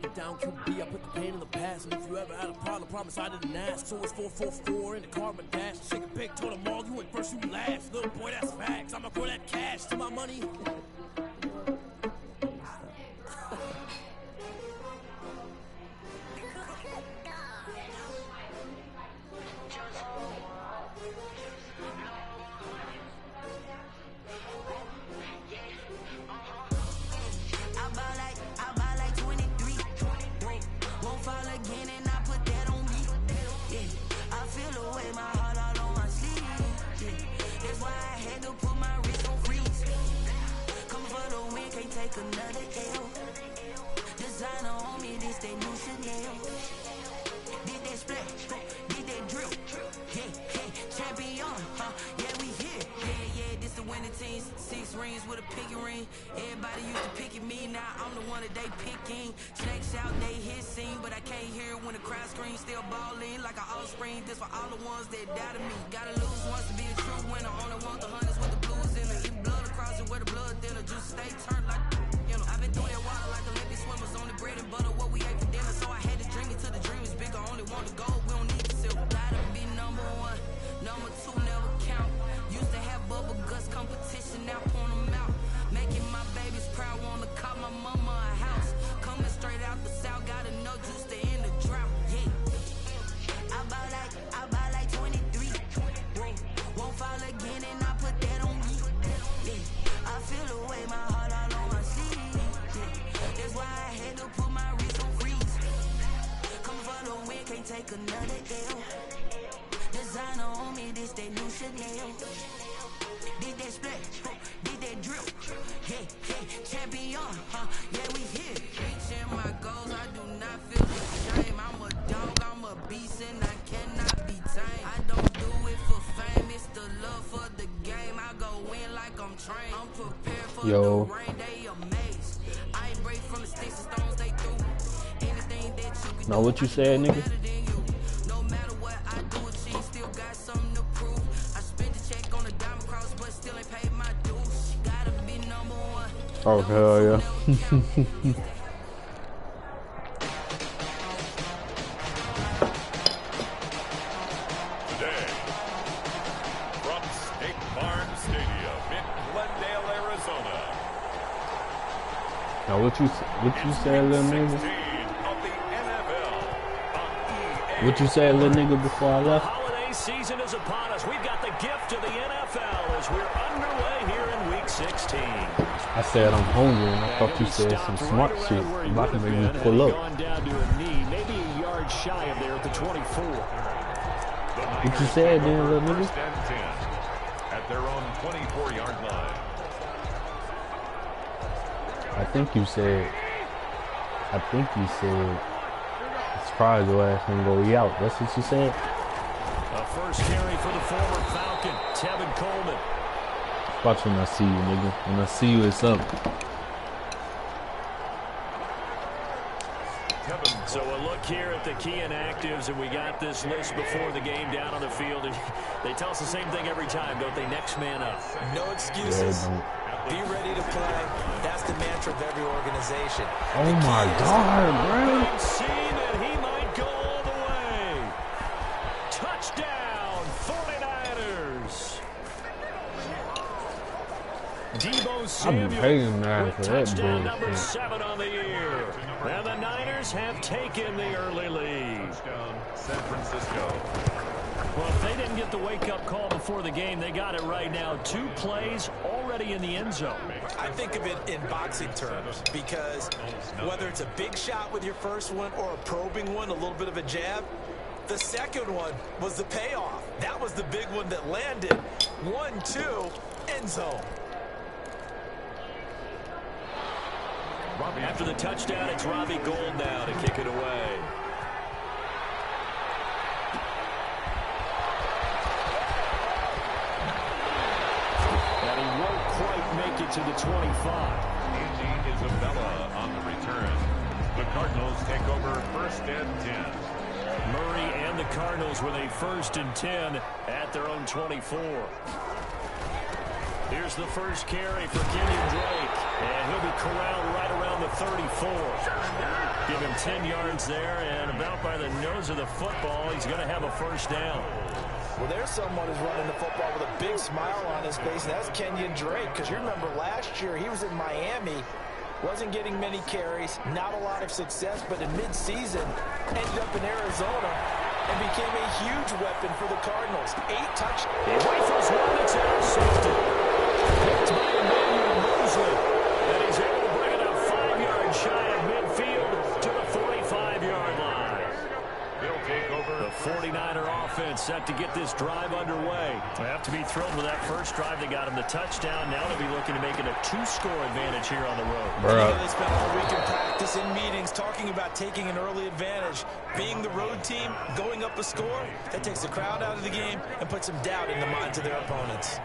like a down QB. I put the pain in the past, and if you ever had a problem, promise I didn't ask. So it's 444 in the car, my dash. Shake a big, told them all, you went first, you last. Little boy, that's facts. I'ma throw that cash to my money. Another L. Designer on me, this they new Chanel. Did that splash, did that drill. Yeah, champion, yeah, we here. Yeah, this the winning team. 6 rings with a pinky ring. Everybody used to pick at me, now I'm the one that they picking. Snakes out, they hit scene, but I can't hear it when the crowd screams. Still balling like an offspring. This for all the ones that doubted me. Gotta lose once to be a true winner. Only want the hundreds with the blues in it. Even blood across it where the blood thinner. Just stay turned like. I've been through that water like Olympic swimmers on the bread and butter, what we ate for dinner. So I had to drink it till the dream is bigger. Only want the gold, we don't need the silver. Gotta be number 1, number 2 never count. Used to have bubble guts competition, now point them out. Making my babies proud, wanna call my mama a house. Coming straight out the south, gotta know juice to end the drought. Yeah, I buy like 23. Won't fall again, and I put that on me. Yeah, I feel the way my heart all on my sleeve. That's why I had to put my wrist on freeze. Come for the win, can't take another L. Designer on me, this they new Chanel. Did that splash, did that drill. Yeah, champion, yeah, we here. Reaching my goals, I do not feel the shame. I'm a dog, I'm a beast, and I cannot be tamed. I don't do it for fame, it's the love for the game. I go in like I'm trained. I'm prepared for the rain, they amazed. I ain't break from the sticks and stones they threw. Anything that you can know what you said, nigga? No matter what I do, she still got something to prove. I spent the check on the diamond cross, but still ain't paid my dues. Gotta be number 1. Oh hell yeah. Now what you said, little nigga? What you said, little nigga, before I left? The holiday season is upon us. We've got the gift of the NFL as we're underway here in Week 16. I said I'm hungry, and I thought you said some smart shit about to make me pull up. Gone down to a knee, maybe a yard shy of there at the 24. What you said, then, little nigga? At their own 24-yard line. I think you said it's probably the ass gonna go out. That's what you said? A first carry for the former Falcon, Tevin Coleman. Watch when I see you, nigga. When I see you, it's up. So a look here at the key inactives, and we got this list before the game down on the field. They tell us the same thing every time, don't they? Next man up. No excuses. Be ready to play. That's the mantra of every organization. Oh my God, bro. See that he might go all the way. Touchdown, 49ers. Deezy075's with touchdown number 7 on the year. And the Niners have taken the early lead. San Francisco. Well, if they didn't get the wake-up call before the game, they got it right now. 2 plays already in the end zone. I think of it in boxing terms because whether it's a big shot with your first one or a probing one, a little bit of a jab, the second one was the payoff. That was the big one that landed. 1-2, end zone. After the touchdown, it's Robbie Gould now to kick it away. And he won't quite make it to the 25. A.J. Isabella on the return. The Cardinals take over 1st and 10. Murray and the Cardinals with a 1st and 10 at their own 24. Here's the first carry for Kenyon Drake, and he'll be corralled right around the 34. Get Give him 10 yards there, and about by the nose of the football, he's going to have a first down. Well, there's someone who's running the football with a big smile on his face, and that's Kenyon Drake, because you remember last year he was in Miami, wasn't getting many carries, not a lot of success, but in mid-season ended up in Arizona and became a huge weapon for the Cardinals. 8 touchdowns. He rifles one that's intercepted. Picked by Emmanuel Mosley, and he's able to bring it up 5 yards shy of midfield to the 45-yard line. He'll take over. The 49er offense set to get this drive underway. They have to be thrilled with that first drive. They got him the touchdown. Now they'll be looking to make it a 2-score advantage here on the road. They spent all week in practice, in meetings, talking about taking an early advantage. Being the road team, going up a score, that takes the crowd out of the game and puts some doubt in the minds of their opponents.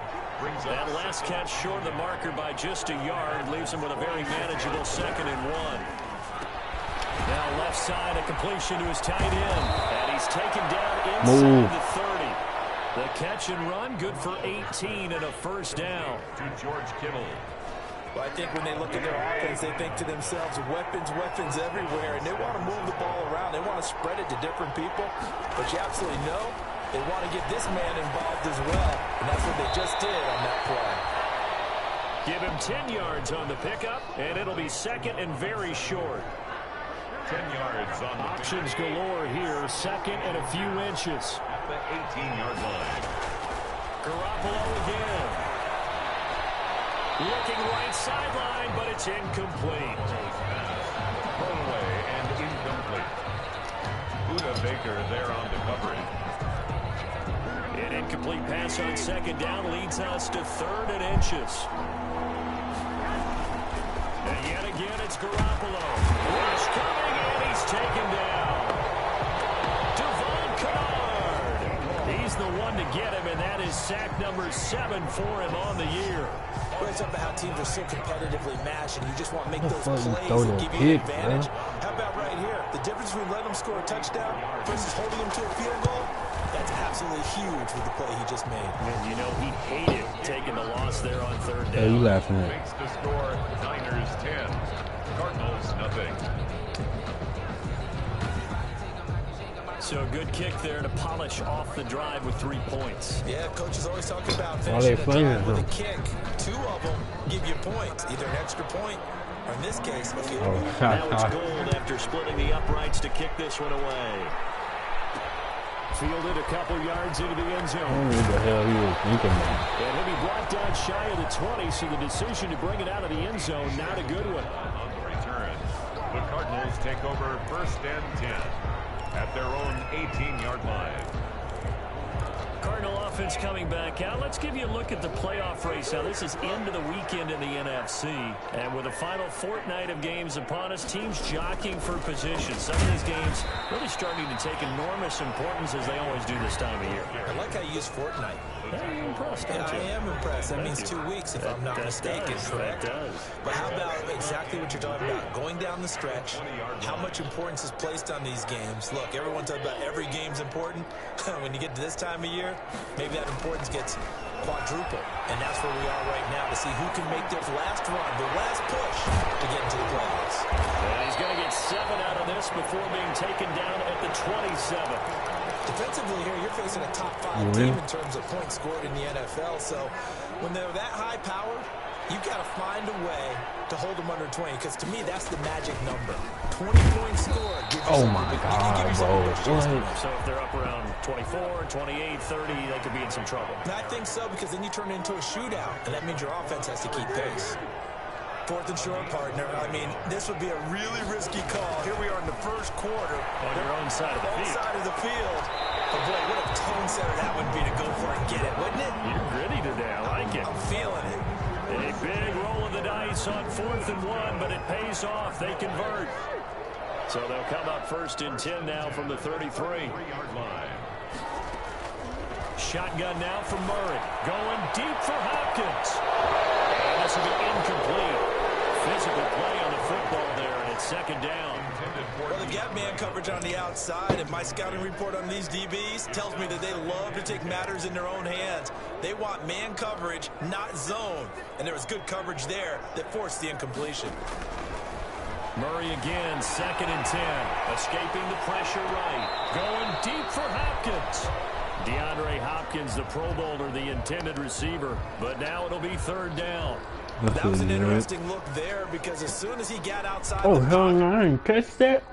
That last catch short of the marker by just a yard leaves him with a very manageable 2nd and 1. Now left side, a completion to his tight end. And he's taken down inside the 30. The catch and run, good for 18 and a first down. To George Kittle. Well, I think when they look at their offense, they think to themselves, weapons, weapons everywhere, and they want to move the ball around. They want to spread it to different people. But you absolutely know they want to get this man involved as well, and that's what they just did on that play. Give him 10 yards on the pickup, and it'll be 2nd and very short. 10 yards on the options galore here. 2nd and a few inches. At the 18-yard line. Garoppolo again. Looking right sideline, but it's incomplete. Thrown away and incomplete. Buda Baker there on the coverage. An incomplete pass on 2nd down leads us to 3rd and inches. And yet again, it's Garoppolo. Rush coming, and he's taken down. Devon Kennard. He's the one to get him, and that is sack number 7 for him on the year. Well, it's about how teams are so competitively matched, and you just want to make those plays that give you an advantage. How about right here? The difference between letting them score a touchdown versus holding them to a field goal, that's absolutely huge with the play he just made. And you know, he hated taking the loss there on 3rd down. Hey, you laughing at? Makes the score Niners 10, Cardinals nothing. So a good kick there to polish off the drive with 3 points. Yeah, coaches always talk about finishing a drive with a kick. 2 of them give you points, either an extra point or in this case, a field goal. Now it's Gold after splitting the uprights to kick this one away. Fielded a couple yards into the end zone. I don't know what the hell he was thinking about. And he'll be brought down shy of the 20, so the decision to bring it out of the end zone, not a good one. On the return, the Cardinals take over 1st and 10 at their own 18-yard line. Cardinal offense coming back out. Let's give you a look at the playoff race. Now, this is into the weekend in the NFC. And with the final fortnight of games upon us, teams jockeying for position. Some of these games really starting to take enormous importance as they always do this time of year. I like how you use fortnight. Yeah, you're impressed, Yeah, aren't I you? am impressed. That means 2 weeks, if I'm not mistaken, correct? That does. But how about exactly what you're talking about? Going down the stretch, how much importance is placed on these games? Look, everyone talks about every game's important. When you get to this time of year, maybe that importance gets quadrupled. And that's where we are right now to see who can make their last run, their last push to get into the playoffs. And he's going to get 7 out of this before being taken down at the 27. Defensively here, you're facing a top 5 team in terms of points scored in the NFL. So when they're that high power, you've got to find a way to hold them under 20. Because to me, that's the magic number. 20 points scored. Oh my God, bro. So if they're up around 24, 28, 30, they could be in some trouble. I think so, because then you turn it into a shootout, and that means your offense has to keep pace. 4th and short, partner. I mean, this would be a really risky call. Here we are in the first quarter. On your own side of the field. Side of the field. But boy, what a tone setter that would be to go for it and get it, wouldn't it? You're gritty today. I like it. I'm feeling it. A big roll of the dice on 4th and 1, but it pays off. They convert. So they'll come up 1st and 10 now from the 33-yard line. Shotgun now for Murray. Going deep for Hopkins. And this will be incomplete. Physical play on the football there, and it's 2nd down. Well, they got man coverage on the outside, and my scouting report on these DBs tells me that they love to take matters in their own hands. They want man coverage, not zone. And there was good coverage there that forced the incompletion. Murray again, 2nd and 10. Escaping the pressure right. Going deep for Hopkins. DeAndre Hopkins, the Pro Bowler, the intended receiver. But now it'll be 3rd down. That was an interesting look there because as soon as he got outside oh, hell no, I didn't catch that.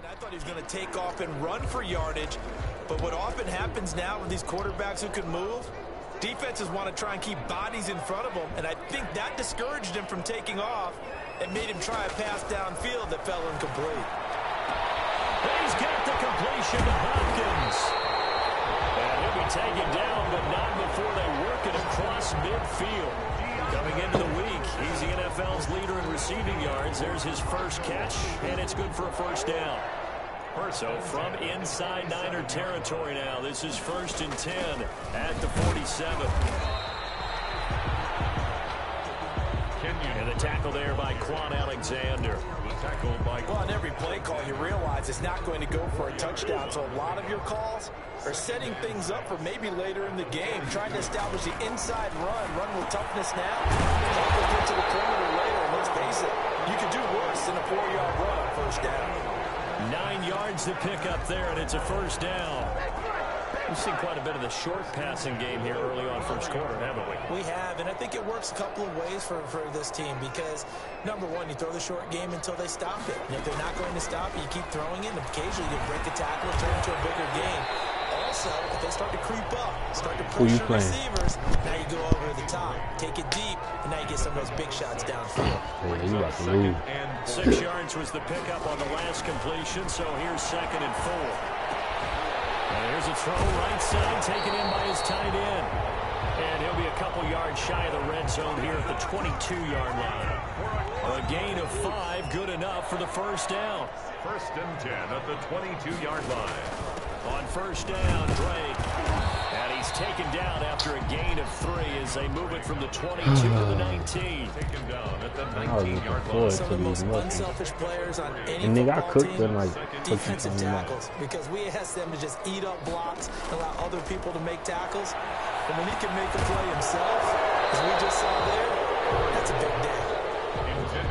I thought he was going to take off and run for yardage. But what often happens now with these quarterbacks who can move, defenses want to try and keep bodies in front of them. And I think that discouraged him from taking off and made him try a pass downfield that fell incomplete. He's got the completion to Hopkins. And he'll be taken down, but not before they work it across midfield. Coming into the week, he's the NFL's leader in receiving yards. There's his first catch, and it's good for a 1st down. So from inside Niner territory now, this is 1st and 10 at the 47. And the tackle there by Quan Alexander. Well, on every play call, you realize it's not going to go for a touchdown. So a lot of your calls are setting things up for maybe later in the game, trying to establish the inside run with toughness now. Get to the perimeter later, and let's face it, you could do worse than a 4-yard run on 1st down. 9 yards to pick up there, and it's a 1st down. We've seen quite a bit of the short passing game here early on 1st quarter, haven't we? We have, and I think it works a couple of ways for this team because, number one, you throw the short game until they stop it. And if they're not going to stop it, you keep throwing it, and occasionally you break a tackle and turn it into a bigger game. Also, if they start to creep up, start to push your receivers, now you go over the top, take it deep, and now you get some of those big shots downfield. Hey, you about to lose. 6 yards was the pickup on the last completion, so here's 2nd and 4. And here's a throw right side, taken in by his tight end. And he'll be a couple yards shy of the red zone here at the 22-yard line. A gain of 5, good enough for the 1st down. 1st and 10 at the 22-yard line. On 1st down, Drake. And he's taken down after a gain of 3 as they move it from the 22 to the 19. Taken down at the 19-yard line. Some of the most unselfish players on any And they got football cooked team, in like defensive tackles, because we ask them to just eat up blocks and allow other people to make tackles. And when he can make a play himself, as we just saw there, that's a big day.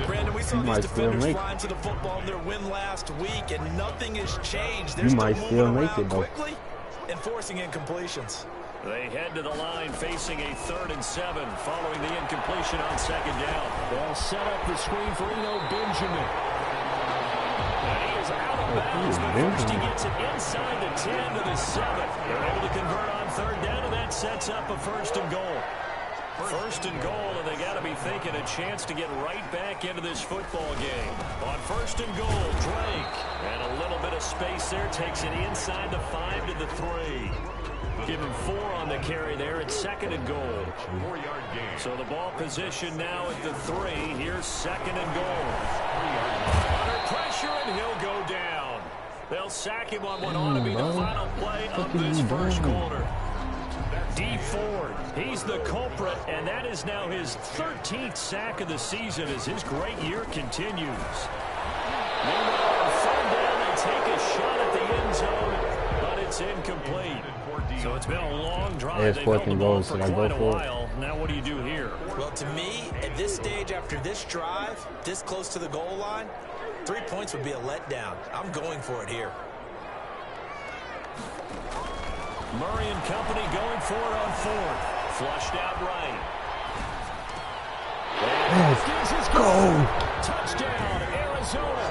Brandon, we saw these defenders flying to the football in their win last week, and nothing has changed. They're still moving around quickly and forcing incompletions. They head to the line facing a 3rd and 7 following the incompletion on 2nd down. They'll set up the screen for Eno Benjamin. And he is out of bounds, but first he gets it inside the 10 to the 7. They're able to convert on 3rd down, and that sets up a 1st and goal. 1st and goal, and they got to be thinking a chance to get right back into this football game. On 1st and goal, Drake. And a little bit of space there, takes it inside the 5 to the 3. Give him 4 on the carry there. It's 2nd and goal. 4-yard gain. So the ball position now at the 3. Here's 2nd and goal. Under pressure, and he'll go down. They'll sack him on what ought to be the final play of this 1st quarter. D. Ford, he's the culprit, and that is now his 13th sack of the season as his great year continues. Meanwhile, on 3rd down, they take a shot at the end zone, but it's incomplete. So it's been a long drive. They've held the ball for quite a while. Now what do you do here? Well, to me, at this stage after this drive, this close to the goal line, 3 points would be a letdown. I'm going for it here. Murray and company going for it on 4th. Flushed out right. Let's go. Touchdown, Arizona.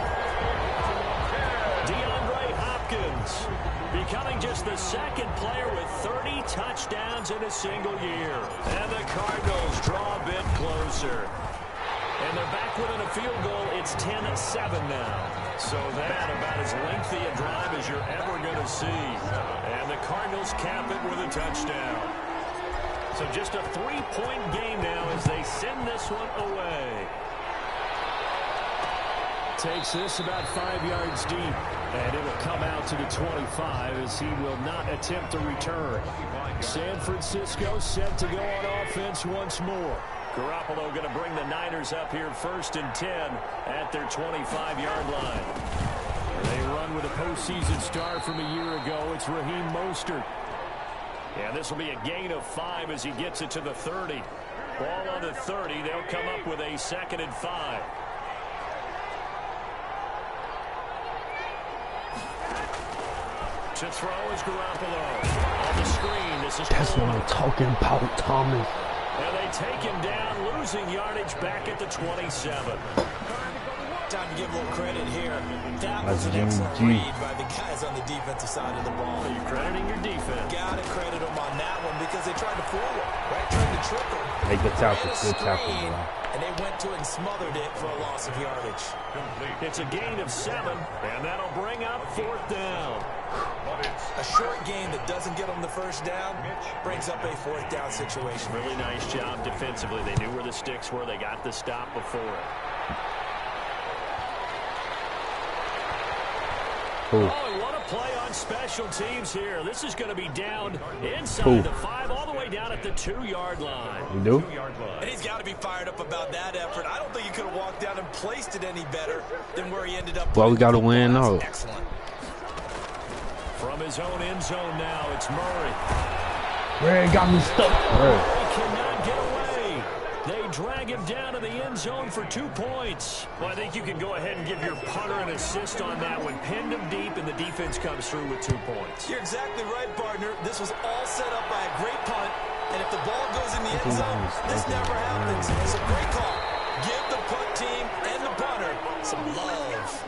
DeAndre Hopkins becoming just the 2nd player with 30 touchdowns in a single year. And the Cardinals draw a bit closer. And they're back within a field goal. It's 10-7 now. So that about as lengthy a drive as you're ever going to see. And the Cardinals cap it with a touchdown. So just a 3-point game now as they send this one away. Takes this about 5 yards deep. And it will come out to the 25 as he will not attempt to return. San Francisco set to go on offense once more. Garoppolo going to bring the Niners up here 1st and 10 at their 25-yard line. They run run with a postseason start from a year ago. It's Raheem Mostert. And this will be a gain of 5 as he gets it to the 30. Ball on the 30. They'll come up with a 2nd and 5. To throw is Garoppolo. On the screen, this is That's what I'm talking about, Thomas. And they take him down, losing yardage back at the 27. Time to give a little credit here. That That's was an Jimmy excellent G. read by the guys on the defensive side of the ball. You're crediting your defense. Got to credit them on that one because they tried to fool him, right? Tried to trick him. Hey, good tackle, Ran a good tackle, screen, bro. and they went to it and smothered it for a loss of yardage. It's a gain of 7, and that'll bring up 4th down. A short gain that doesn't get them the first down brings up a 4th down situation. Really nice job defensively. They knew where the sticks were. They got the stop before it. Ooh. Oh, what a play on special teams here. This is going to be down inside the 5, all the way down at the 2-yard line. You do? And he's got to be fired up about that effort. I don't think he could have walked down and placed it any better than where he ended up. Well, we got to win now. Excellent. From his own end zone now, it's Murray. Ray got me stuck. He cannot get away. They drag him down to the end zone for 2 points. Well, I think you can go ahead and give your punter an assist on that one. Pinned him deep, and the defense comes through with 2 points. You're exactly right, partner. This was all set up by a great punt, and if the ball goes in the end zone, this never happens. It's a great call. Give the punt team and the punter some love.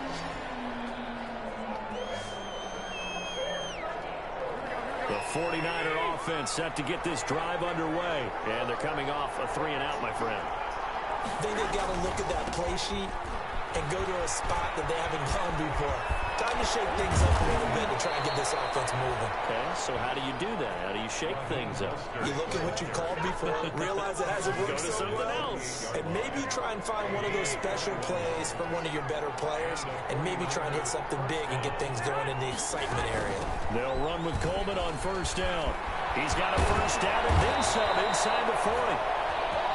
The 49er offense set to get this drive underway. And they're coming off a 3-and-out, my friend. I think they've got to look at that play sheet and go to a spot that they haven't gone before. Time to shake things up a little bit to try and get this offense moving. Okay, so how do you do that? How do you shake things up? You look at what you called before, realize it hasn't worked Go to so something well, else. and maybe try and find one of those special plays from one of your better players, and maybe try and hit something big and get things going in the excitement area. They'll run with Coleman on 1st down. He's got a 1st down and then some inside the 40.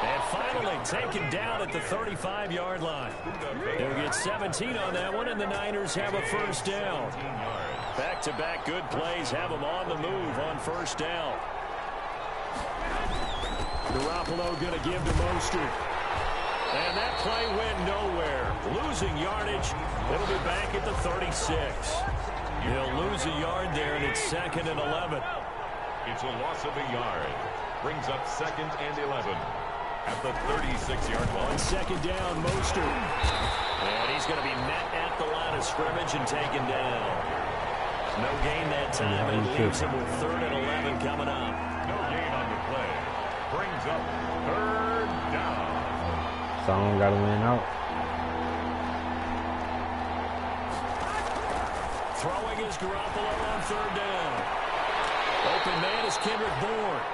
And finally taken down at the 35-yard line. They'll get 17 on that one, and the Niners have a 1st down. Back-to-back good plays have them on the move on 1st down. Garoppolo going to give to Mostert. And that play went nowhere. Losing yardage. It'll be back at the 36. He'll lose a yard there, and it's 2nd and 11. It's a loss of a yard. Brings up 2nd and 11. At the 36-yard line. 2nd down, Mostert. And he's going to be met at the line of scrimmage and taken down. No gain that time, and it leaves him with 3rd and 11 coming up. No gain on the play. Brings up 3rd down. Someone got to win out. Throwing is Garoppolo on 3rd down. Open man is Kendrick Bourne.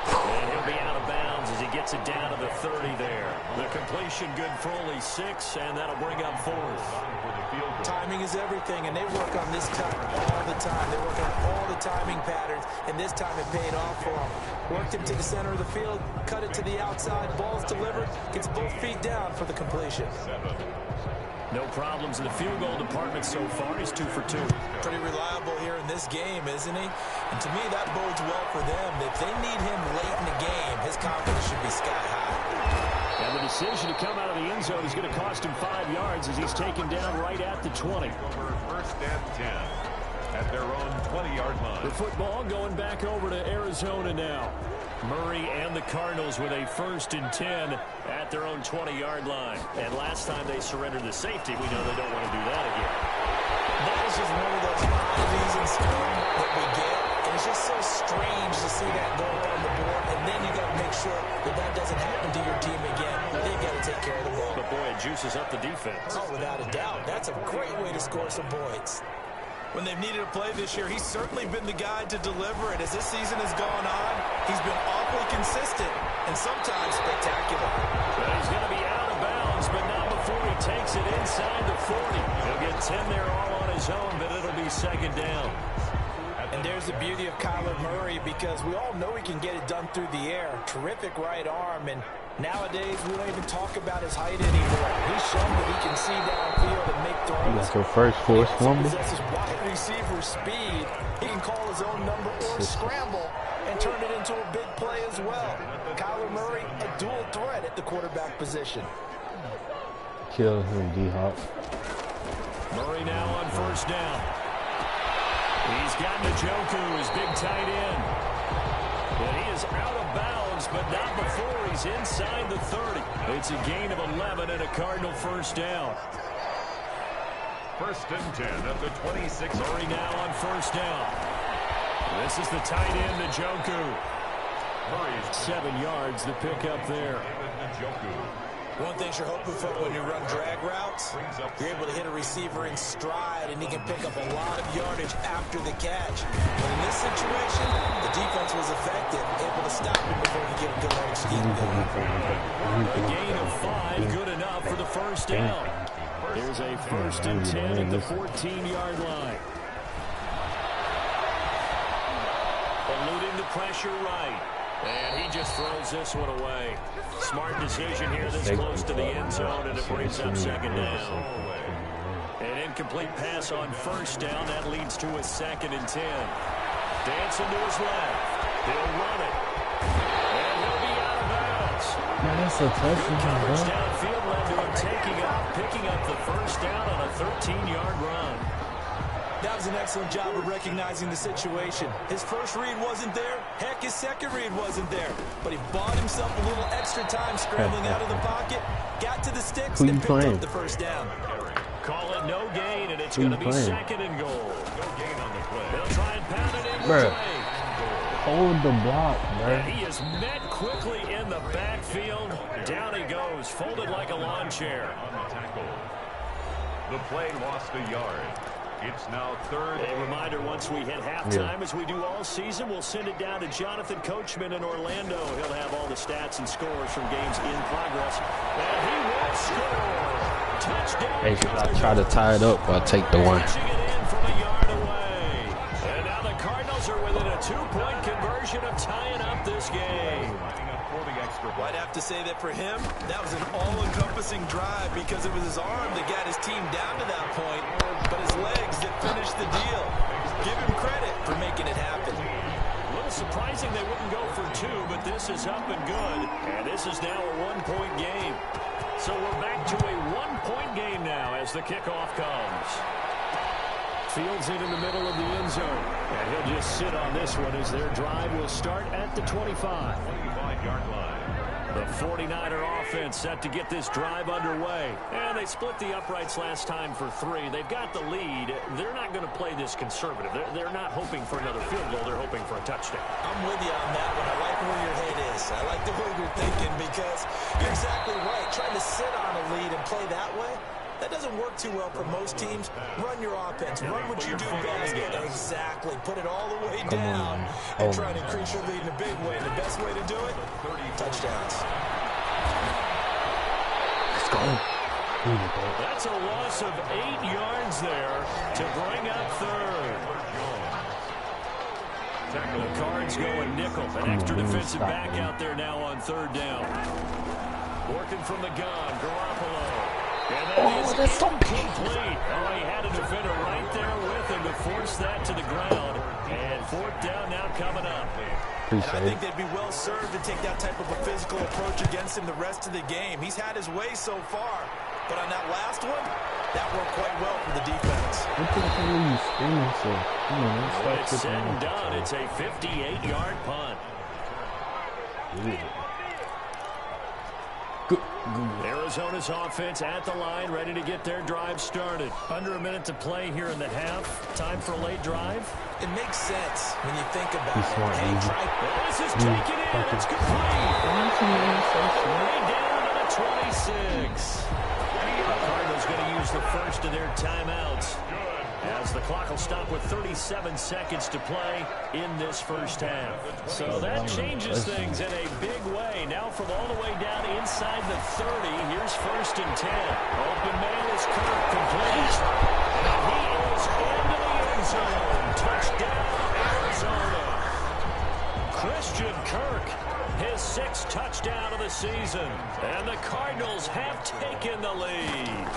And he'll be out of bounds as he gets it down to the 30 there. The completion good for only 6, and that'll bring up 4th. Timing is everything, and they work on this cut all the time. They work on all the timing patterns, and this time it paid off for them. Worked it to the center of the field, cut it to the outside, ball's delivered, gets both feet down for the completion. No problems in the field goal department so far. He's 2 for 2. Pretty reliable here in this game, isn't he? And to me, that bodes well for them. If they need him late in the game, his confidence should be sky high. And the decision to come out of the end zone is going to cost him 5 yards as he's taken down right at the 20. Over 1st and 10 at their own 20-yard line. The football going back over to Arizona now. Murray and the Cardinals with a 1st and 10 at their own 20-yard line. And last time they surrendered the safety, we know they don't want to do that again. That is just one of those oddities in scoring that we get. And it's just so strange to see that go on the board. And then you got to make sure that that doesn't happen to your team again. They've got to take care of the ball. But boy, it juices up the defense. Oh, without a doubt. That's a great way to score some points. When they've needed a play this year, he's certainly been the guy to deliver it. As this season has gone on, he's been awfully consistent and sometimes spectacular. But he's going to be out of bounds, but not before he takes it inside the 40. He'll get 10 there all on his own, but it'll be 2nd down. And there's the beauty of Kyler Murray, because we all know he can get it done through the air. Terrific right arm, and Nowadays, we don't even talk about his height anymore. He's shown that he can see downfield and make throws. That's her first force fumble. He possesses wide receiver speed. He can call his own number or scramble and turn it into a big play as well. Kyler Murray, a dual threat at the quarterback position. Kill him, D-Hop. Murray now on first down. He's got Njoku, his big tight end. And he is out of bounds, but not before he's inside the 30. It's a gain of 11 and a Cardinal first down. 1st and 10 at the 26. Murray now on first down. This is the tight end, Njoku. 7 yards, the pickup there. One thing you're hoping for when you run drag routes, you're able to hit a receiver in stride, and he can pick up a lot of yardage after the catch. But in this situation, the defense was effective, able to stop him before he get a good leg scheme going. A gain of 5, good enough for the first down. Here's a 1st and 10 at the 14-yard line. Eluding the pressure right. And he just throws this one away. Smart decision here this close to the end zone, and it brings up 2nd down. An incomplete pass on first down. That leads to a 2nd and 10. Dancing to his left. He'll run it. And he'll be out of bounds. Man, that's a touchdown. Coverage downfield led to him picking up the first down on a 13-yard run. That was an excellent job of recognizing the situation. His first read wasn't there. Heck, his second read wasn't there. But he bought himself a little extra time scrambling out of the pocket, got to the sticks, and picked up the first down. Call it no gain, and it's going to be 2nd and goal. No gain on the play. They'll try and pound it in. Bruh. Hold the block, man. And he is met quickly in the backfield. Down he goes, folded like a lawn chair. On the tackle. The play lost a yard. It's now 3rd. A reminder, once we hit halftime, as we do all season, we'll send it down to Jonathan Coachman in Orlando. He'll have all the stats and scores from games in progress. And he will score. Touchdown. Hey, should I try to tie it up or take the one? Catching it in from a yard away. And now the Cardinals are within a 2-point conversion of tying up this game. Well, I'd have to say that for him, that was an all-encompassing drive because it was his arm that got his team down to that point, but his legs that finished the deal. Give him credit for making it happen. A little surprising they wouldn't go for 2, but this is up and good, and this is now a 1-point game. So we're back to a 1-point game now as the kickoff comes. Fields in the middle of the end zone, and he'll just sit on this one as their drive will start at the 25-yard line. The 49er offense set to get this drive underway. And they split the uprights last time for 3. They've got the lead. They're not going to play this conservative. They're not hoping for another field goal. They're hoping for a touchdown. I'm with you on that one. I like where your head is. I like the way you're thinking because you're exactly right. Trying to sit on a lead and play that way, that doesn't work too well for most teams. Run your offense. Run what you do best. Exactly. Put it all the way down and try to increase your lead in a big way. And the best way to do it, touchdowns. Let's go. That's a loss of 8 yards there to bring up 3rd. The Cards going nickel. An extra defensive back out there now on 3rd down. Working from the gun, Garoppolo. And that is that's so incomplete. Oh, he had a defender right there with him to force that to the ground. And 4th down now coming up. And I think they'd be well served to take that type of a physical approach against him the rest of the game. He's had his way so far. But on that last one, that worked quite well for the defense. When it's said and done, it's a 58-yard punt. Arizona's offense at the line, ready to get their drive started. Under a minute to play here in the half. Time for a late drive. It makes sense when you think about He's smart, This is taken in. It's complete. Way down to the 26. The Cardinals going to use the first of their timeouts, as the clock will stop with 37 seconds to play in this first half. So that changes things in a big way. Now from all the way down inside the 30, here's 1st and 10. Open man is Kirk, complete. And he is into the end zone. Touchdown, Arizona. Christian Kirk his 6th touchdown of the season. And the Cardinals have taken the lead.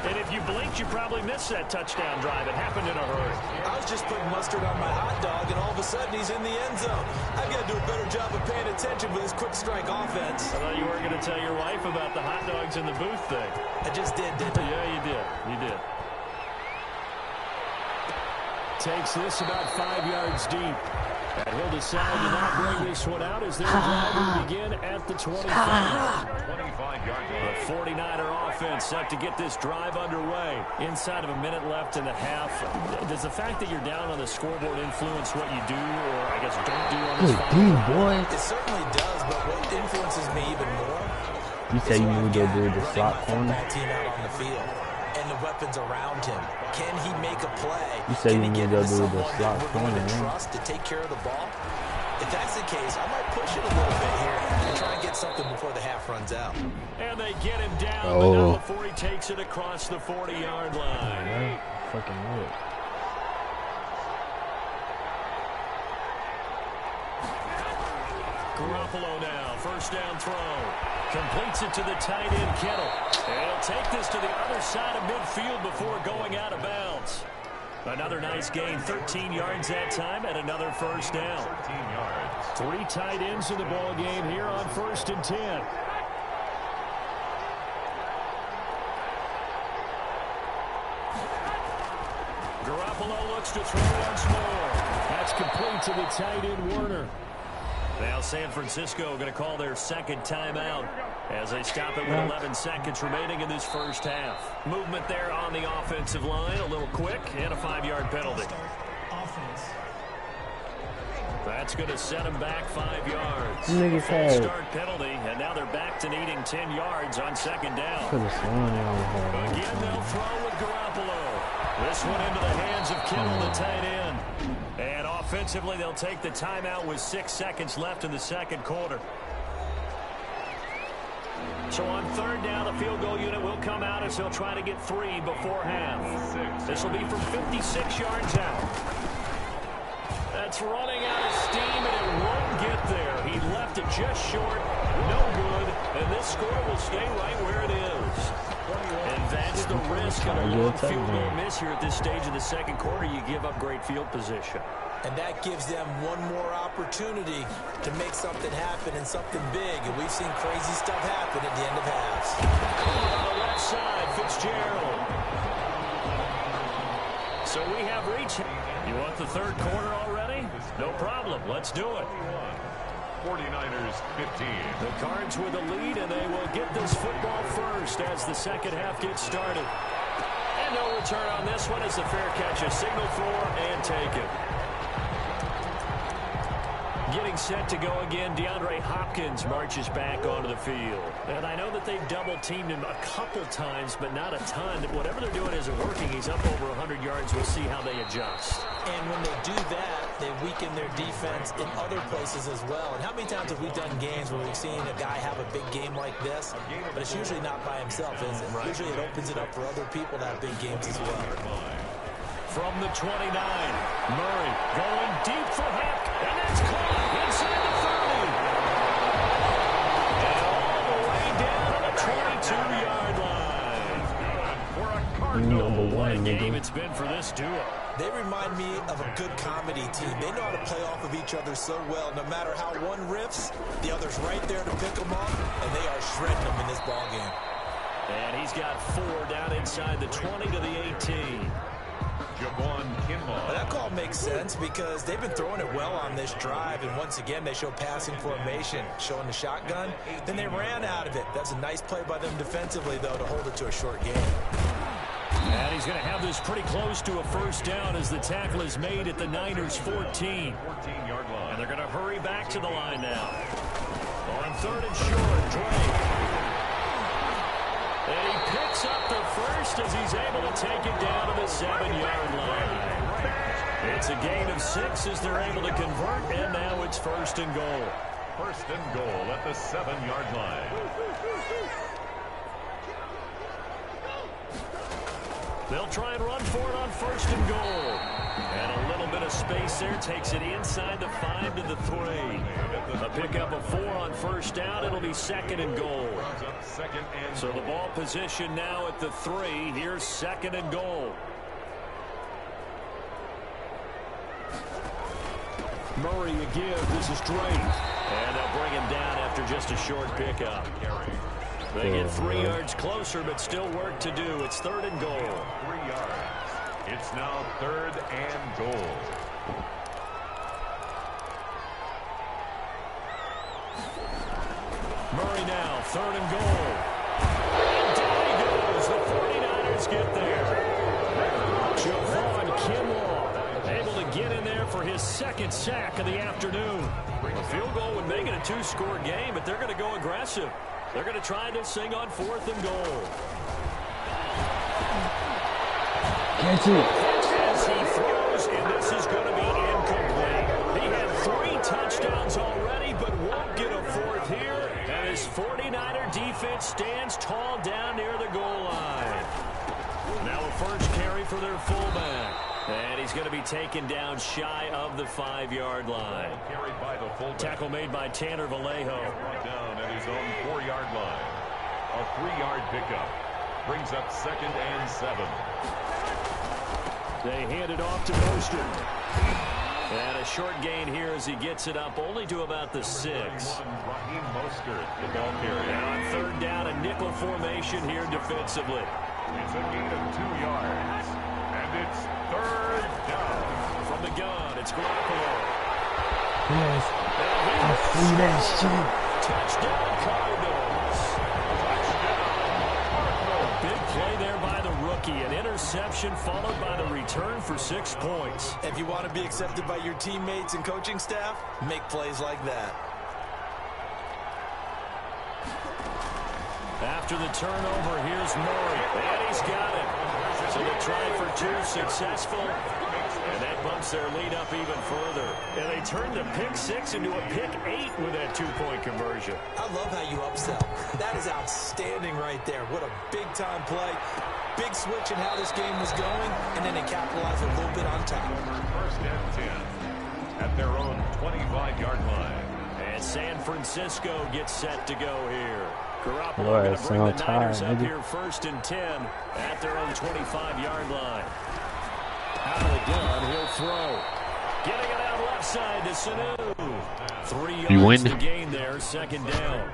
And if you blinked, you probably missed that touchdown drive. It happened in a hurry. I was just putting mustard on my hot dog, and all of a sudden he's in the end zone. I've got to do a better job of paying attention with this quick strike offense. I thought you weren't going to tell your wife about the hot dogs in the booth thing. I just did, didn't I? Yeah, you did. You did. Takes this about 5 yards deep. And he'll decide to not bring this one out as their drive will begin at the 25. 25-yard line. The 49er offense set to get this drive underway. Inside of a minute left in the half. Does the fact that you're down on the scoreboard influence what you do, or I guess don't do on this Good boy. It certainly does, but what influences me even more You say you need to go do the slot corner? team out on the field and the weapons around him. Can he make a play? You say you need to go do the slot corner, man. man. Trust to take care of the ball. If that's the case, I might push it a little bit here and try and get something before the half runs out. And they get him down, but not before he takes it across the 40-yard line. Yeah, fucking weird. Garoppolo now, first down throw. Completes it to the tight end, Kittle. And he'll take this to the other side of midfield before going out of bounds. Another nice gain, 13 yards that time, and another first down. 13 yards. 3 tight ends in the ball game here on 1st and 10. Garoppolo looks to throw once more. That's complete to the tight end, Werner. Now San Francisco going to call their 2nd timeout as they stop it with 11 seconds remaining in this first half. Movement there on the offensive line, a little quick, and a 5-yard penalty. That's going to set them back 5 yards. Full start penalty, and now they're back to needing 10 yards on 2nd down. Again, they'll throw with Garoppolo. This one into the hands of Kittle, the tight end. And offensively, they'll take the timeout with 6 seconds left in the 2nd quarter. So on 3rd down, the field goal unit will come out as they'll try to get 3 before half. This will be from 56 yards out. That's running out of steam, and it won't get there. He left it just short, no good, and this score will stay right where it is. And that's the risk of a long field goal miss here at this stage of the 2nd quarter. You give up great field position. And that gives them one more opportunity to make something happen and something big. And we've seen crazy stuff happen at the end of halves. On the left side, Fitzgerald. So we have reached. You want the 3rd quarter already? No problem. Let's do it. 49ers 15. The Cards with a lead, and they will get this football first as the 2nd half gets started. And no return on this one as the fair catch is signaled for and taken. Getting set to go again, DeAndre Hopkins marches back onto the field. And I know that they've double-teamed him a couple times, but not a ton. Whatever they're doing isn't working. He's up over 100 yards. We'll see how they adjust. And when they do that, they weaken their defense in other places as well. And how many times have we done games where we've seen a guy have a big game like this, but it's usually not by himself, is it? Right. Usually it opens it up for other people to have big games as well. From the 29, Murray going deep for Heck, and that's caught inside the 30. And all the way down to the 22-yard line. For a Cardinal, what a game it's been for this duo. They remind me of a good comedy team. They know how to play off of each other so well. No matter how one riffs, the other's right there to pick them up, and they are shredding them in this ballgame. And he's got 4 down inside the 20 to the 18. Well, that call makes sense because they've been throwing it well on this drive, and once again they show passing formation, showing the shotgun. Then they ran out of it. That's a nice play by them defensively, though, to hold it to a short game. And he's going to have this pretty close to a first down as the tackle is made at the Niners' 14-yard line. And they're going to hurry back to the line now. On 3rd and short, Drake. And he picks up the first as he's able to take it down to the 7-yard line. It's a gain of 6 as they're able to convert, and now it's 1st and goal. 1st and goal at the 7-yard line. They'll try and run for it on 1st and goal. And a little bit of space there takes it inside the 5 to the 3. A pickup of 4 on 1st down. It'll be 2nd and goal. So the ball position now at the 3. Here's 2nd and goal. Murray a give. This is Drake. And they'll bring him down after just a short pickup. They get 3 yards closer, but still work to do. It's 3rd and goal. 3 yards. It's now 3rd and goal. Murray now, 3rd and goal. And down he goes. The 49ers get there. Javon Kinlaw able to get in there for his 2nd sack of the afternoon. A field goal would make it a 2-score game, but they're going to go aggressive. They're going to try this thing on 4th and goal. Catch it. As he throws, and this is going to be incomplete. He had 3 touchdowns already, but won't get a 4th here. And his 49er defense stands tall down near the goal line. Now a first carry for their fullback. And he's going to be taken down shy of the 5-yard line. Carried by the fullback. Tackle made by Tanner Vallejo. Brought down at his own 4-yard line. A 3-yard pickup. Brings up 2nd and 7. They hand it off to Mostert. And a short gain here as he gets it up only to about the 6. Raheem Mostert, the ball carrier. And on 3rd down, a nickel formation here defensively. It's a gain of 2 yards. And it's 3rd down. From the gun, it's Garoppolo. Yes. I see that shit. Touchdown, Cardinals. Big play there by the rookie. An interception followed by the return for 6 points. If you want to be accepted by your teammates and coaching staff, make plays like that. After the turnover, here's Murray. And he's got it. So they try for 2, successful. And that bumps their lead up even further. And they turn the pick 6 into a pick 8 with that 2-point conversion. I love how you upsell. That is outstanding right there. What a big-time play. Big switch in how this game was going, and then they capitalized a little bit on top. 1st and 10 at their own 25-yard line. And San Francisco gets set to go here. Garoppolo Boy, going to bring the time, Niners up maybe. here 1st and 10 at their own 25-yard line. Out of the gun, he'll throw. Getting it out left side to Sanu. 3 yards You win. to gain there, 2nd down.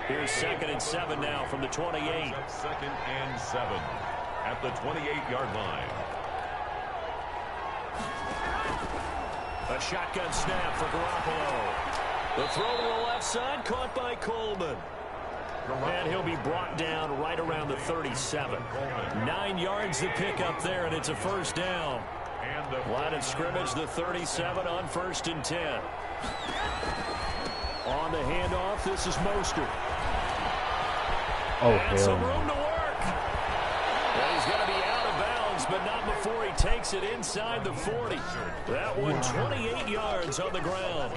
Here's 2nd and 7 now from the 28. 2nd and 7 at the 28-yard line. A shotgun snap for Garoppolo. The throw to the left side, caught by Coleman. And he'll be brought down right around the 37. 9 yards to pick up there, and it's a 1st down. Line of scrimmage, the 37 on 1st and 10. On the handoff, this is Mostert. Oh, And some hell. room to work. And he's going to be out of bounds, but not before he takes it inside the 40. That one 28 yards on the ground.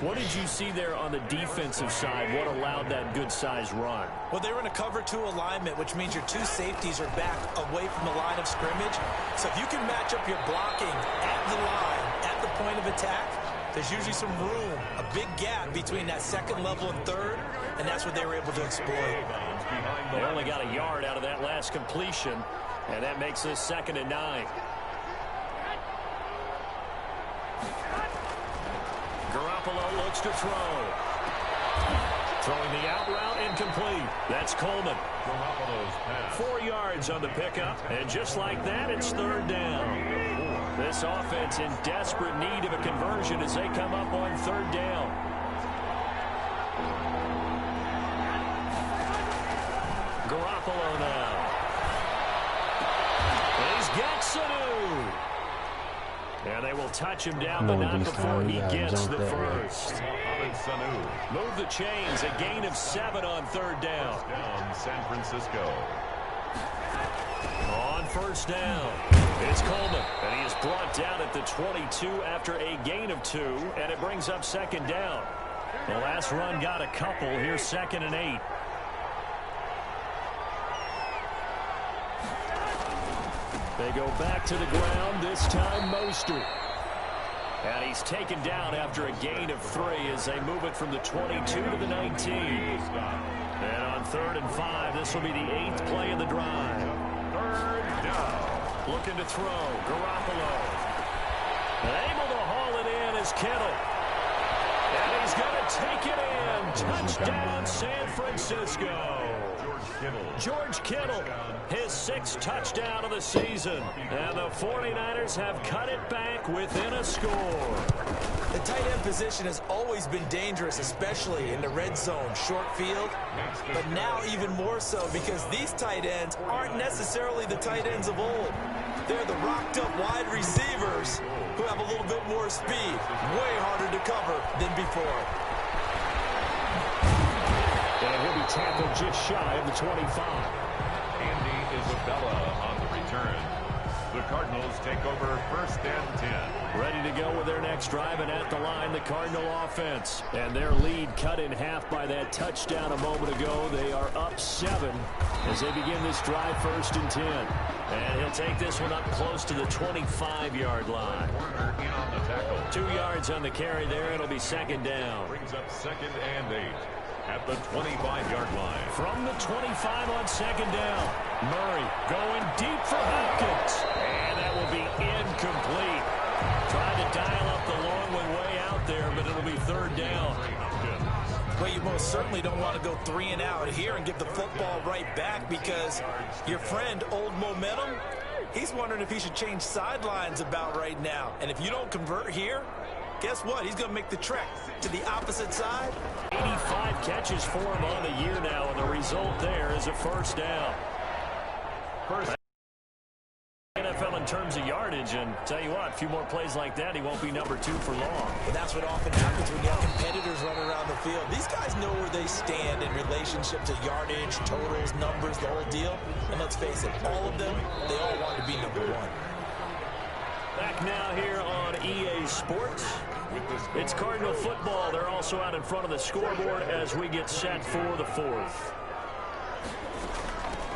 What did you see there on the defensive side? What allowed that good-sized run? Well, they were in a cover 2 alignment, which means your 2 safeties are back away from the line of scrimmage. So if you can match up your blocking at the line, at the point of attack, there's usually some room, a big gap between that 2nd level and 3rd, and that's what they were able to exploit. They only got a yard out of that last completion, and that makes this 2nd and 9. Garoppolo looks to throw. Throwing the out route, incomplete. That's Coleman. 4 yards on the pickup, and just like that, it's 3rd down. This offense in desperate need of a conversion as they come up on 3rd down. Garoppolo now. And he's got Sanu. And they will touch him down, but not before he gets the first. Move the chains, a gain of 7 on 3rd down. San Francisco. On 1st down, it's Coleman, and he is brought down at the 22 after a gain of 2, and it brings up 2nd down. The last run got a couple. Here's 2nd and 8. They go back to the ground, this time Mostert. And he's taken down after a gain of 3 as they move it from the 22 to the 19. And on 3rd and 5, this will be the 8th play of the drive. 3rd down. Looking to throw, Garoppolo. Able to haul it in is Kittle. And he's going to take it in. Touchdown, San Francisco. George Kittle, his 6th touchdown of the season. And the 49ers have cut it back within a score. The tight end position has always been dangerous, especially in the red zone, short field. But now even more so because these tight ends aren't necessarily the tight ends of old. They're the rocked-up wide receivers who have a little bit more speed, way harder to cover than before. And he'll be tackled just shy of the 25. Andy Isabella on the return. The Cardinals take over 1st and 10. Ready to go with their next drive, and at the line, the Cardinal offense. And their lead cut in half by that touchdown a moment ago. They are up 7 as they begin this drive 1st and 10. And he'll take this one up close to the 25-yard line. Warner in on the tackle. 2 yards on the carry there. It'll be 2nd down. Brings up 2nd and 8 at the 25-yard line. From the 25 on 2nd down. Murray going deep for Hopkins. And that will be incomplete. Trying to dial up the long one way out there, but it'll be 3rd down. Well, you most certainly don't want to go 3 and out here and give the football right back because your friend, Old Momentum, he's wondering if he should change sidelines about right now. And if you don't convert here, guess what? He's going to make the trek to the opposite side. 85 catches for him on the year now, and the result there is a 1st down. NFL in terms of yardage, and tell you what, a few more plays like that, he won't be number 2 for long. But that's what often happens when you have competitors running around the field. These guys know where they stand in relationship to yardage, totals, numbers, the whole deal. And let's face it, all of them, they all want to be number 1. Back now here on EA Sports. It's Cardinal football. They're also out in front of the scoreboard as we get set for the 4th.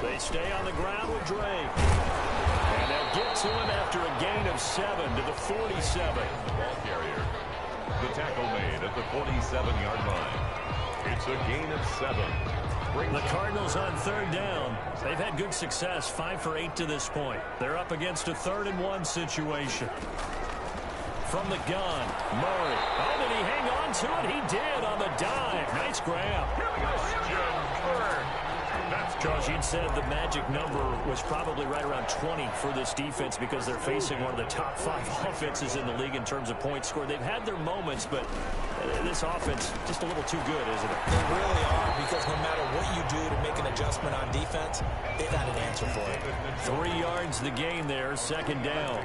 They stay on the ground with Drake. And they'll get to him after a gain of 7 to the 47. Ball carrier. The tackle made at the 47-yard line. It's a gain of 7. The Cardinals on 3rd down. They've had good success, 5 for 8 to this point. They're up against a 3rd and 1 situation. From the gun, Murray. Oh, did he hang on to it? He did on the dive. Nice grab. Josh, you'd said the magic number was probably right around 20 for this defense because they're facing one of the top 5 offenses in the league in terms of points scored. They've had their moments, but this offense just a little too good, isn't it? They really are, because no matter what you do to make an adjustment on defense, they've got an answer for it. 3 yards the gain there, 2nd down.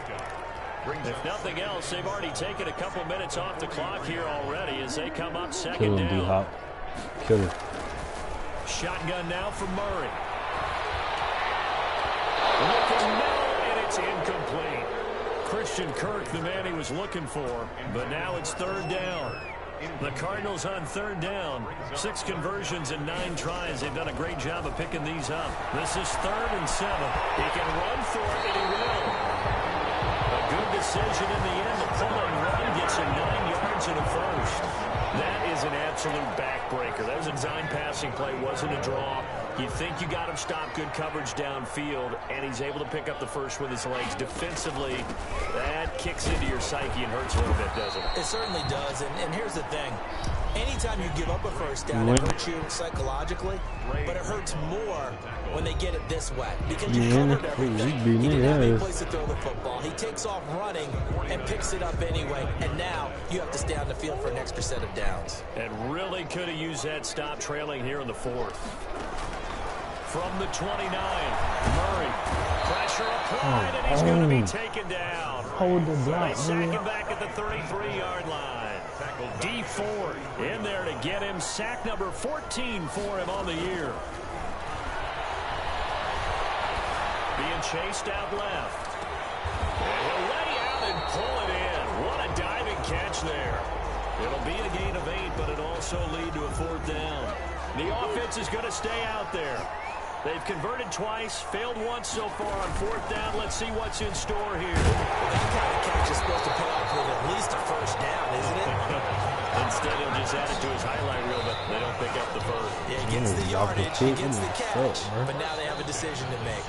If nothing else, they've already taken a couple minutes off the clock here already as they come up 2nd down. Kill him. Shotgun now for Murray. Looking middle, and it's incomplete. Christian Kirk, the man he was looking for, but now it's 3rd down. The Cardinals on 3rd down. 6 conversions and 9 tries. They've done a great job of picking these up. This is 3rd and 7. He can run for it, and he will. A good decision in the end. The pull and run gets him 9 yards and a 1st. That is an absolute backbreaker. That was a design passing play, wasn't a draw. You think you got him stopped, good coverage downfield, and he's able to pick up the 1st with his legs. Defensively, that kicks into your psyche and hurts a little bit, doesn't it? It certainly does, and here's the thing. Anytime you give up a 1st down, it hurts you psychologically, but it hurts more when they get it this way because you covered everything. He didn't have any place to throw the football. He takes off running and picks it up anyway, and now you have to stay on the field for an extra set of downs. And really could have used that stop trailing here in the 4th. From the 29, Murray. Pressure applied, and he's going to be taken down. Hold the block. They sack him back at the 33-yard line. D Ford in there to get him. Sack number 14 for him on the year. Being chased out left. And he'll lay out and pull it in. What a diving catch there. It'll be a gain of 8, but it'll also lead to a 4th down. The offense is going to stay out there. They've converted twice, failed once so far on 4th down. Let's see what's in store here. That kind of catch is supposed to pay off with at least a first down, isn't it? Instead, he'll just add it to his highlight reel, but they don't pick up the first. Yeah, he gets the yardage, he gets the catch, but now they have a decision to make.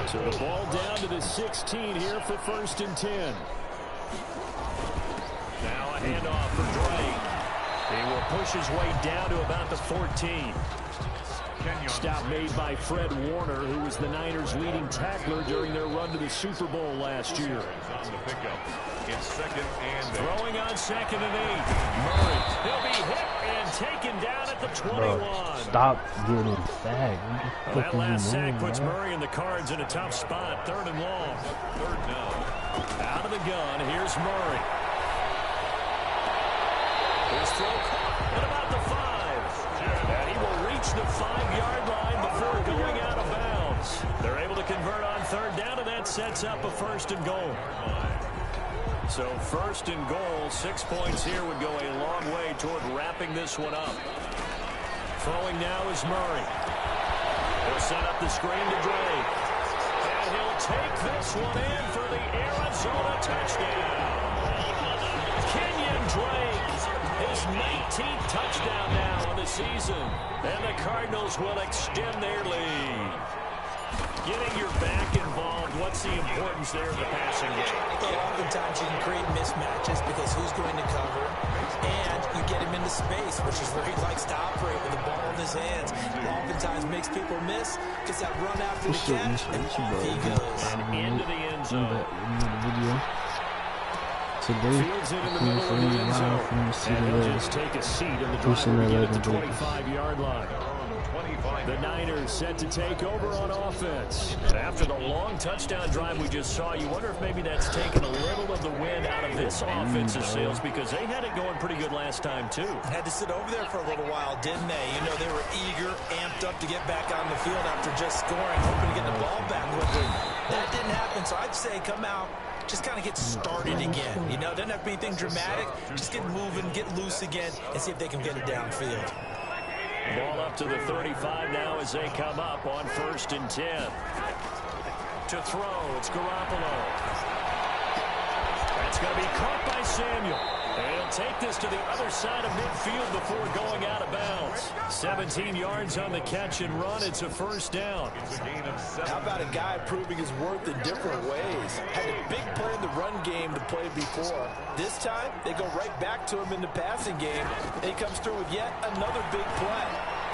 So the ball down to the 16 here for 1st and 10. Now a handoff for Drake. He will push his way down to about the 14. Stop made by Fred Warner, who was the Niners' leading tackler during their run to the Super Bowl last year. It's 2nd and 8. Throwing on 2nd and 8. Murray. He'll be hit and taken down at the 21. Bro, stop getting sacked. Well, that last sack puts Murray and the Cards in a tough spot. 3rd and long. 3rd down. Out of the gun, here's Murray. His throw caught at about the 5. And he will reach the 5-yard line before going out of bounds. They're able to convert on 3rd down, and that sets up a 1st and goal. So 1st and goal, 6 points here would go a long way toward wrapping this one up. Throwing now is Murray. He'll set up the screen to Drake. And he'll take this one in for the Arizona touchdown. Kenyon Drake, his 19th touchdown now of the season. And the Cardinals will extend their lead. Getting your back involved, what's the importance there in the passing game? Well, oftentimes you can create mismatches because who's going to cover, and you get him into space, which is where he likes to operate with the ball in his hands. It oftentimes makes people miss, gets that run after the catch, and off he goes. And into the end zone. Today, Fields it in the middle of the end zone. And he'll just take a seat in the driver to get at the 25-yard line. The Niners set to take over on offense. After the long touchdown drive we just saw, you wonder if maybe that's taken a little of the wind out of this offensive sails, because they had it going pretty good last time, too. Had to sit over there for a little while, didn't they? You know, they were eager, amped up to get back on the field after just scoring, hoping to get the ball back quickly. That didn't happen, so I'd say come out, just kind of get started again. You know, doesn't have to be anything dramatic. Just get moving, get loose again, and see if they can get it downfield. Ball up to the 35 now as they come up on 1st and 10. To throw, it's Garoppolo. That's going to be caught by Samuel. And he'll take this to the other side of midfield before going out of bounds. 17 yards on the catch and run. It's a 1st down. How about a guy proving his worth in different ways? Had a big play in the run game to play before. This time, they go right back to him in the passing game. And he comes through with yet another big play.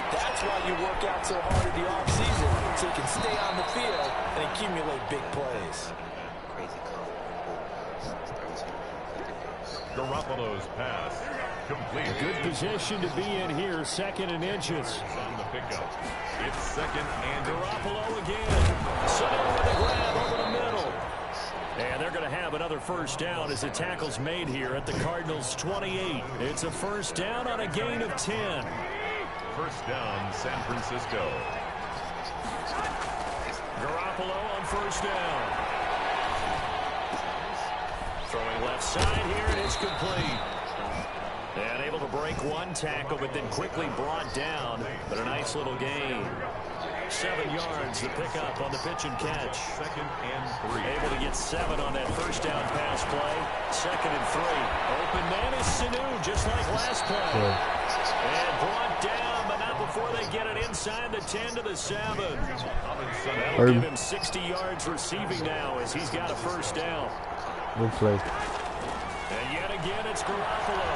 That's why you work out so hard in the offseason, so you can stay on the field and accumulate big plays. Garoppolo's pass complete. A good position to be in here, 2nd and inches. On the pickup. It's 2nd and Garoppolo again. Setting with a grab over the middle. And they're going to have another 1st down as the tackle's made here at the Cardinals' 28. It's a 1st down on a gain of 10. 1st down, San Francisco. Garoppolo on 1st down. Throwing left side here, and it's complete. And able to break one tackle, but then quickly brought down. But a nice little gain. 7 yards, the pickup on the pitch and catch. 2nd and 3. Able to get 7 on that 1st down pass play. 2nd and 3. Open man is Sanu, just like last play. And brought down, but not before they get it inside the 10 to the 7. That'll give him 60 yards receiving now as he's got a 1st down. Good play. And yet again, it's Garoppolo.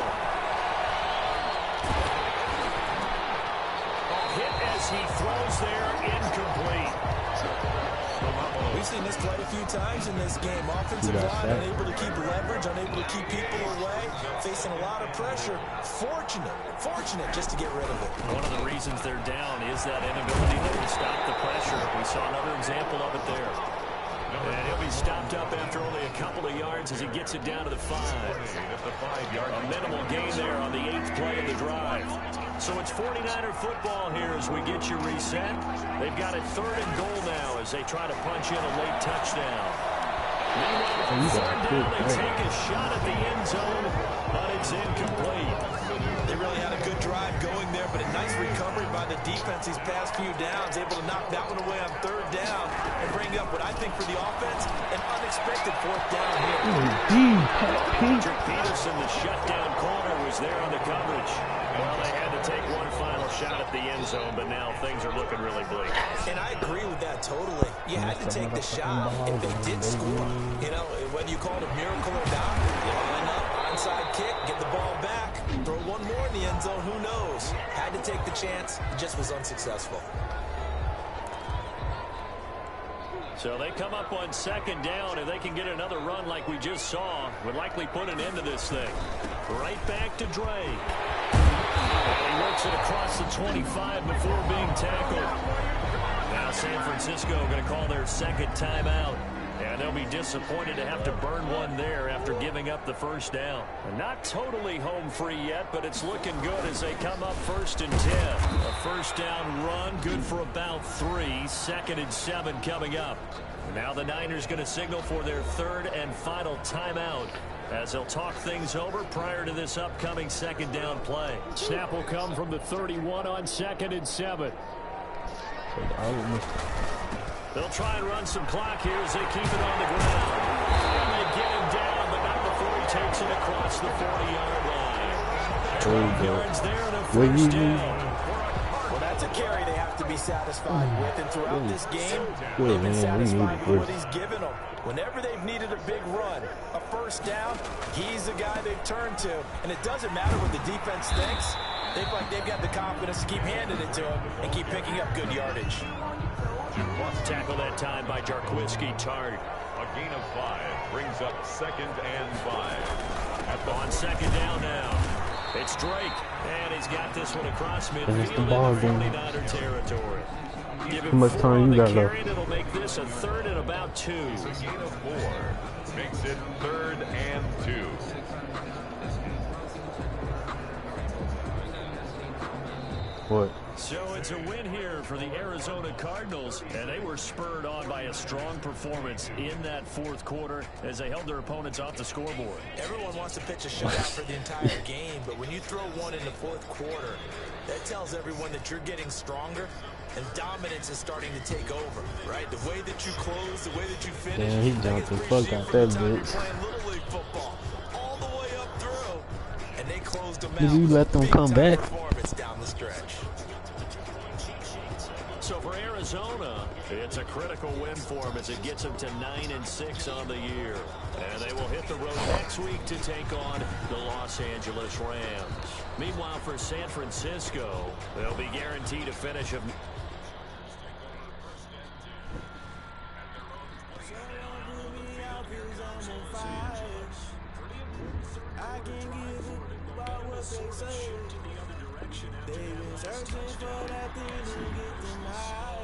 Hit as he throws there, incomplete. We've seen this quite a few times in this game. Offensive line unable to keep leverage, unable to keep people away, facing a lot of pressure. Fortunate just to get rid of it. One of the reasons they're down is that inability to stop the pressure. We saw another example of it there. And he'll be stopped up after only a couple of yards as he gets it down to the 5. A minimal gain there on the 8th play of the drive. So it's 49er football here as we get you reset. They've got a 3rd and goal now as they try to punch in a late touchdown. Meanwhile, 3rd down, they take a shot at the end zone, but it's incomplete. They really had a good drive going there, but a nice recovery by the defense these past few downs, able to knock that one away on third down and bring up what I think for the offense, an unexpected fourth down here. Patrick Peterson, the shutdown corner, was there on the coverage. Well, they had to take one final shot at the end zone, but now things are looking really bleak. And I agree with that totally. You had to take the shot if they did score. You know, whether you call it a miracle or not, you line up, onside kick, get the ball back, throw one more in the end zone, who knows? Had to take the chance, just was unsuccessful. So they come up on second down, and they can get another run like we just saw. Would likely put an end to this thing. Right back to Dre. And he works it across the 25 before being tackled. Now San Francisco going to call their second timeout. And they'll be disappointed to have to burn one there after giving up the first down. Not totally home free yet, but it's looking good as they come up 1st and 10. A first down run, good for about 3. 2nd and 7 coming up. Now the Niners going to signal for their third and final timeout as they'll talk things over prior to this upcoming second down play. Snap will come from the 31 on 2nd and 7. They'll try and run some clock here as they keep it on the ground. And they get him down, but not before he takes it across the 40-yard line. 12 yards there and a first down. Well, that's a carry they have to be satisfied with. And throughout this game, they've been satisfied with what he's given them. Whenever they've needed a big run, a first down, he's the guy they've turned to. And it doesn't matter what the defense thinks. They've got the confidence to keep handing it to him and keep picking up good yardage. Tackle that time by Jarquiski Tart. A gain of 5 brings up 2nd and 5. On second down now. It's Drake, and he's got this one across midfield it's the ball in the game. 49er territory. Give him How much 4 time on you the got carry, left? and it'll make this a 3rd and about 2. A gain of 4 makes it 3rd and 2. What? So it's a win here for the Arizona Cardinals, and they were spurred on by a strong performance in that 4th quarter as they held their opponents off the scoreboard. Everyone wants to pitch a shutout for the entire game, but when you throw one in the 4th quarter, that tells everyone that you're getting stronger and dominance is starting to take over, right? The way that you close, the way that you finish. Damn, he jumped the fuck out that bitch. Playing Little League football all the way up through, and they closed them out. Did you let them Big come time back? Performance down the stretch. So for Arizona, it's a critical win for them as it gets them to 9-6 on the year. And they will hit the road next week to take on the Los Angeles Rams. Meanwhile, for San Francisco, they'll be guaranteed a finish of... They've been searching for that thing to get them high.